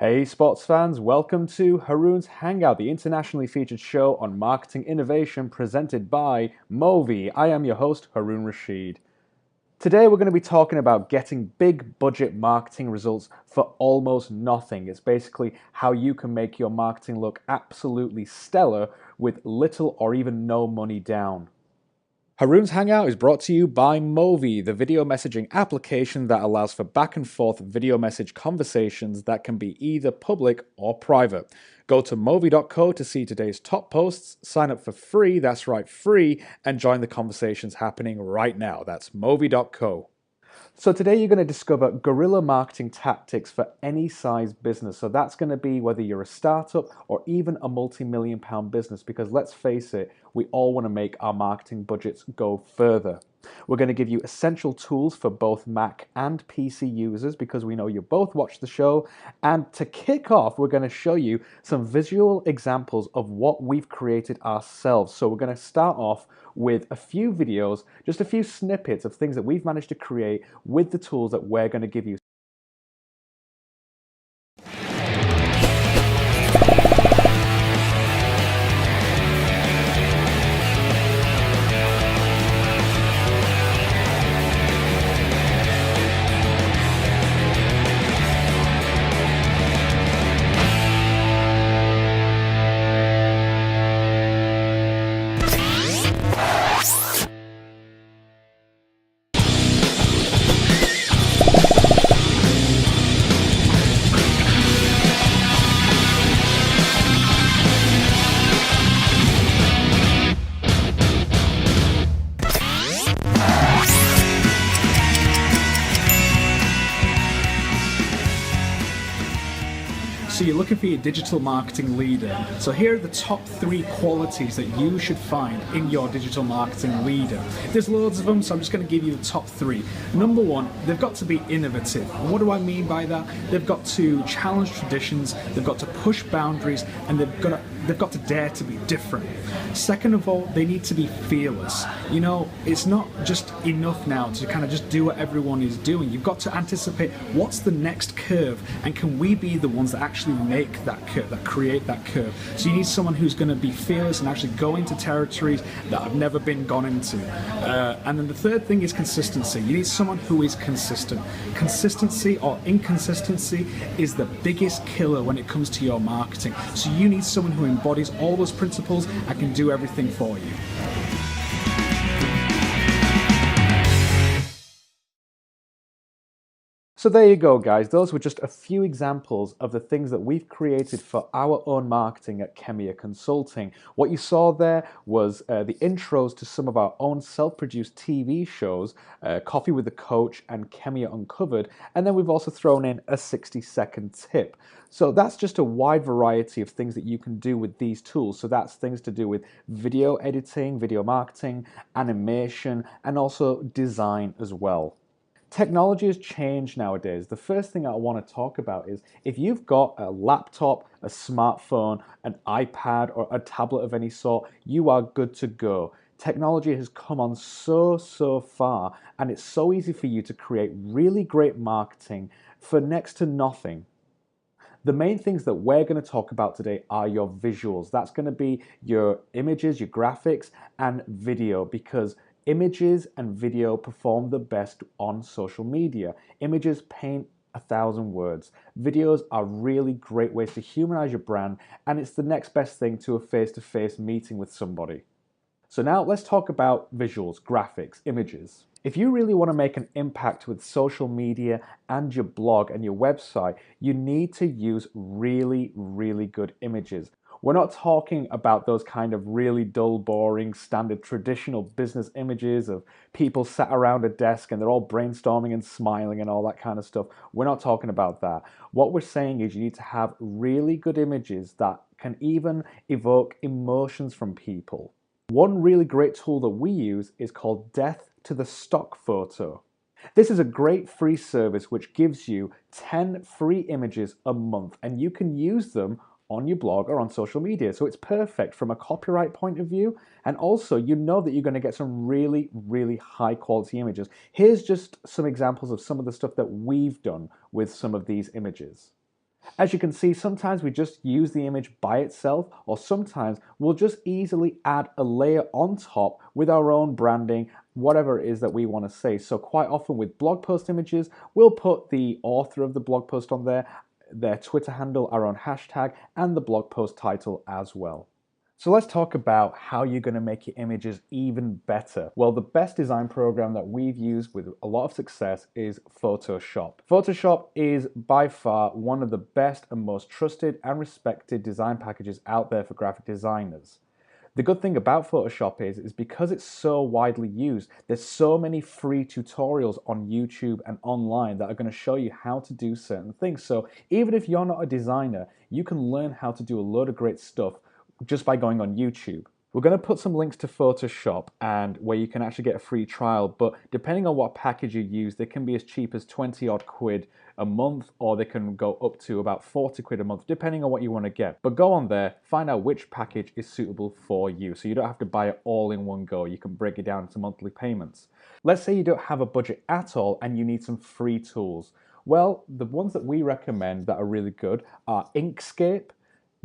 Hey sports fans, welcome to Haroon's Hangout, the internationally featured show on marketing innovation presented by Movi. I am your host, Haroon Rashid. Today we're going to be talking about getting big budget marketing results for almost nothing. It's basically how you can make your marketing look absolutely stellar with little or even no money down. Haroon's Hangout is brought to you by Movi, the video messaging application that allows for back and forth video message conversations that can be either public or private. Go to movi.co to see today's top posts, sign up for free, that's right, free, and join the conversations happening right now. That's movi.co. So today you're going to discover guerrilla marketing tactics for any size business. So that's going to be whether you're a startup or even a multi-million pound business, because let's face it, we all want to make our marketing budgets go further. We're going to give you essential tools for both Mac and PC users because we know you both watch the show. And to kick off, we're going to show you some visual examples of what we've created ourselves. So we're going to start off with a few videos, just a few snippets of things that we've managed to create with the tools that we're going to give you. So you're looking for your digital marketing leader. So here are the top 3 qualities that you should find in your digital marketing leader. There's loads of them, so I'm just going to give you the top 3. Number 1, they've got to be innovative. And what do I mean by that? They've got to challenge traditions, they've got to push boundaries, and they've got to dare to be different. Second of all, they need to be fearless. You know, it's not just enough now to kind of just do what everyone is doing. You've got to anticipate what's the next curve, and can we be the ones that actually make that curve, that create that curve. So you need someone who's going to be fearless and actually go into territories that have never been gone into. And then the third thing is consistency. You need someone who is consistent. Consistency or inconsistency is the biggest killer when it comes to your marketing. So you need someone who embodies all those principles and can do everything for you. So there you go, guys. Those were just a few examples of the things that we've created for our own marketing at Khemeia Consulting. What you saw there was the intros to some of our own self-produced TV shows, Coffee with the Coach and Khemeia Uncovered, and then we've also thrown in a 60-second tip. So that's just a wide variety of things that you can do with these tools. So that's things to do with video editing, video marketing, animation, and also design as well. Technology has changed nowadays. The first thing I want to talk about is if you've got a laptop, a smartphone, an iPad, or a tablet of any sort, you are good to go. Technology has come on so far, and it's so easy for you to create really great marketing for next to nothing. The main things that we're going to talk about today are your visuals. That's going to be your images, your graphics, and video, because images and video perform the best on social media. Images paint 1,000 words. Videos are really great ways to humanize your brand, and it's the next best thing to a face-to-face meeting with somebody. So now let's talk about visuals, graphics, images. If you really want to make an impact with social media and your blog and your website, you need to use really good images. We're not talking about those kind of really dull, boring, standard traditional business images of people sat around a desk and they're all brainstorming and smiling and all that kind of stuff. We're not talking about that. What we're saying is you need to have really good images that can even evoke emotions from people. One really great tool that we use is called Death to the Stock Photo. This is a great free service which gives you 10 free images a month, and you can use them on your blog or on social media. So it's perfect from a copyright point of view, and also you know that you're going to get some really high quality images. Here's just some examples of some of the stuff that we've done with some of these images. As you can see, sometimes we just use the image by itself, or sometimes we'll just easily add a layer on top with our own branding, whatever it is that we want to say. So quite often with blog post images, we'll put the author of the blog post on there, their Twitter handle, our own hashtag, and the blog post title as well. So let's talk about how you're going to make your images even better. Well, the best design program that we've used with a lot of success is Photoshop. Photoshop is by far one of the best and most trusted and respected design packages out there for graphic designers. The good thing about Photoshop is because it's so widely used, there's so many free tutorials on YouTube and online that are going to show you how to do certain things. So even if you're not a designer, you can learn how to do a load of great stuff just by going on YouTube. We're going to put some links to Photoshop and where you can actually get a free trial, but depending on what package you use, they can be as cheap as 20 odd quid a month, or they can go up to about 40 quid a month, depending on what you want to get. But go on there, find out which package is suitable for you, so you don't have to buy it all in one go. You can break it down into monthly payments. Let's say you don't have a budget at all and you need some free tools. Well, the ones that we recommend that are really good are Inkscape,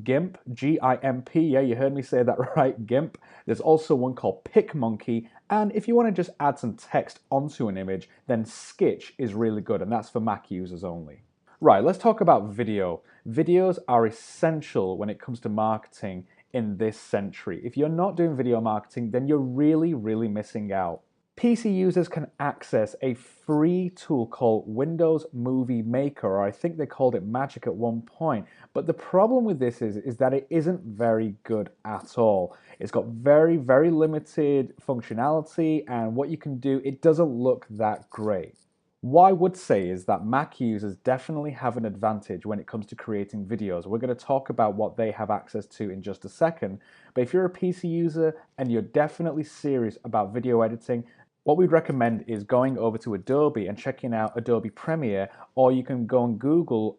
GIMP, G-I-M-P, yeah, you heard me say that right, GIMP. There's also one called PicMonkey, and if you want to just add some text onto an image, then Skitch is really good, and that's for Mac users only. Right, let's talk about video. Videos are essential when it comes to marketing in this century. If you're not doing video marketing, then you're really, really missing out. PC users can access a free tool called Windows Movie Maker, or I think they called it Magic at one point. But the problem with this is that it isn't very good at all. It's got very, very limited functionality, and what you can do, it doesn't look that great. What I would say is that Mac users definitely have an advantage when it comes to creating videos. We're going to talk about what they have access to in just a second. But if you're a PC user and you're definitely serious about video editing, what we'd recommend is going over to Adobe and checking out Adobe Premiere, or you can go and Google,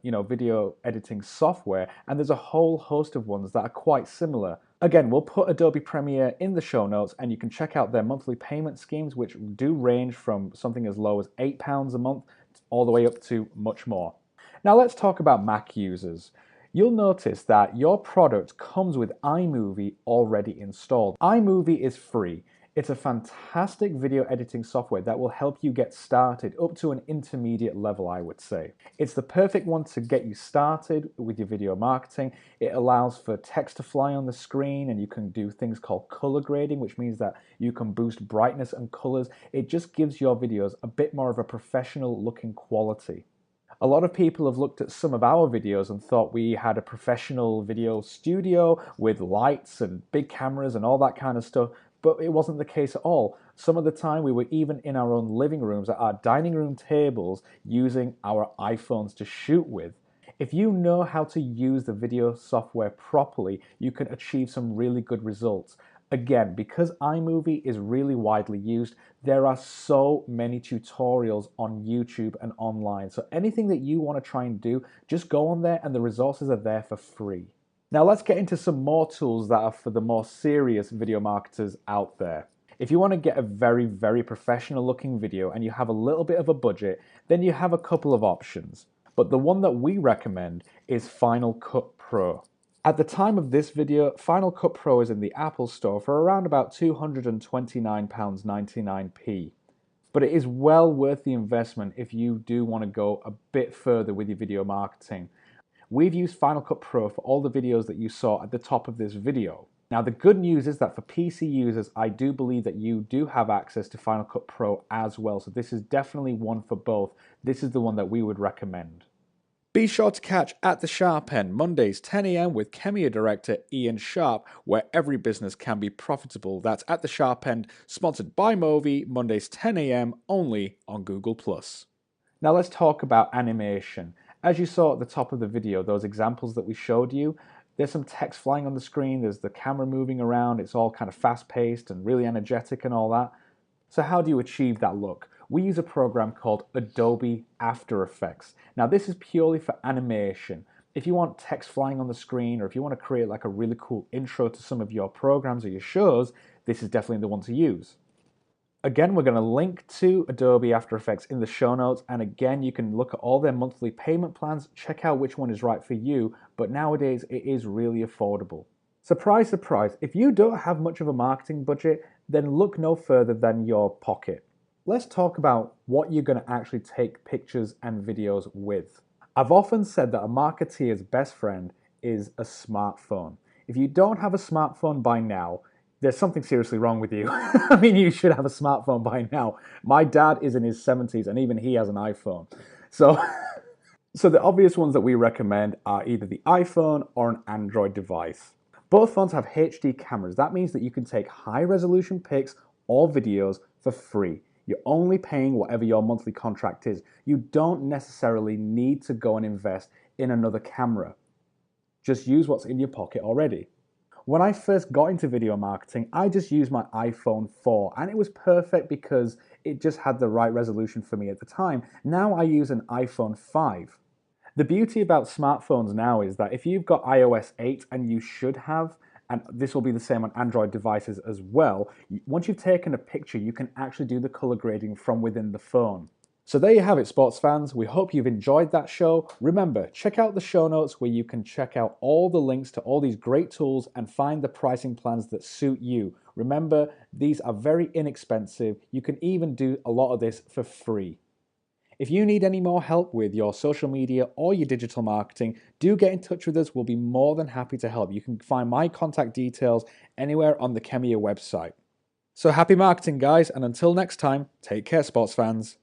video editing software, and there's a whole host of ones that are quite similar. Again, we'll put Adobe Premiere in the show notes, and you can check out their monthly payment schemes, which do range from something as low as £8 a month all the way up to much more. Now let's talk about Mac users. You'll notice that your product comes with iMovie already installed. iMovie is free. It's a fantastic video editing software that will help you get started up to an intermediate level, I would say. It's the perfect one to get you started with your video marketing. It allows for text to fly on the screen, and you can do things called color grading, which means that you can boost brightness and colors. It just gives your videos a bit more of a professional looking quality. A lot of people have looked at some of our videos and thought we had a professional video studio with lights and big cameras and all that kind of stuff, but it wasn't the case at all. Some of the time we were even in our own living rooms at our dining room tables using our iPhones to shoot with. If you know how to use the video software properly, you can achieve some really good results. Again, because iMovie is really widely used, there are so many tutorials on YouTube and online. So anything that you want to try and do, just go on there and the resources are there for free. Now let's get into some more tools that are for the more serious video marketers out there. If you want to get a very, very professional looking video and you have a little bit of a budget, then you have a couple of options. But the one that we recommend is Final Cut Pro. At the time of this video, Final Cut Pro is in the Apple Store for around about £229.99p. But it is well worth the investment if you do want to go a bit further with your video marketing. We've used Final Cut Pro for all the videos that you saw at the top of this video. Now the good news is that for PC users, I do believe that you do have access to Final Cut Pro as well. So this is definitely one for both. This is the one that we would recommend. Be sure to catch At the Sharp End, Mondays 10 a.m. with Khemeia director Ian Sharp, where every business can be profitable. That's At the Sharp End, sponsored by Movi, Mondays 10 a.m. only on Google+. Now let's talk about animation. As you saw at the top of the video, those examples that we showed you, there's some text flying on the screen, there's the camera moving around, it's all kind of fast-paced and really energetic and all that. So how do you achieve that look? We use a program called Adobe After Effects. Now this is purely for animation. If you want text flying on the screen, or if you want to create like a really cool intro to some of your programs or your shows, this is definitely the one to use. Again, we're going to link to Adobe After Effects in the show notes. And again, you can look at all their monthly payment plans, check out which one is right for you. But nowadays, it is really affordable. Surprise, surprise, if you don't have much of a marketing budget, then look no further than your pocket. Let's talk about what you're going to actually take pictures and videos with. I've often said that a marketeer's best friend is a smartphone. If you don't have a smartphone by now, there's something seriously wrong with you. I mean, you should have a smartphone by now. My dad is in his 70s and even he has an iPhone. So, so the obvious ones that we recommend are either the iPhone or an Android device. Both phones have HD cameras. That means that you can take high resolution pics or videos for free. You're only paying whatever your monthly contract is. You don't necessarily need to go and invest in another camera. Just use what's in your pocket already. When I first got into video marketing, I just used my iPhone 4 and it was perfect because it just had the right resolution for me at the time. Now I use an iPhone 5. The beauty about smartphones now is that if you've got iOS 8, and you should have, and this will be the same on Android devices as well, once you've taken a picture, you can actually do the color grading from within the phone. So there you have it, sports fans. We hope you've enjoyed that show. Remember, check out the show notes where you can check out all the links to all these great tools and find the pricing plans that suit you. Remember, these are very inexpensive. You can even do a lot of this for free. If you need any more help with your social media or your digital marketing, do get in touch with us. We'll be more than happy to help. You can find my contact details anywhere on the Khemeia website. So happy marketing, guys, and until next time, take care, sports fans.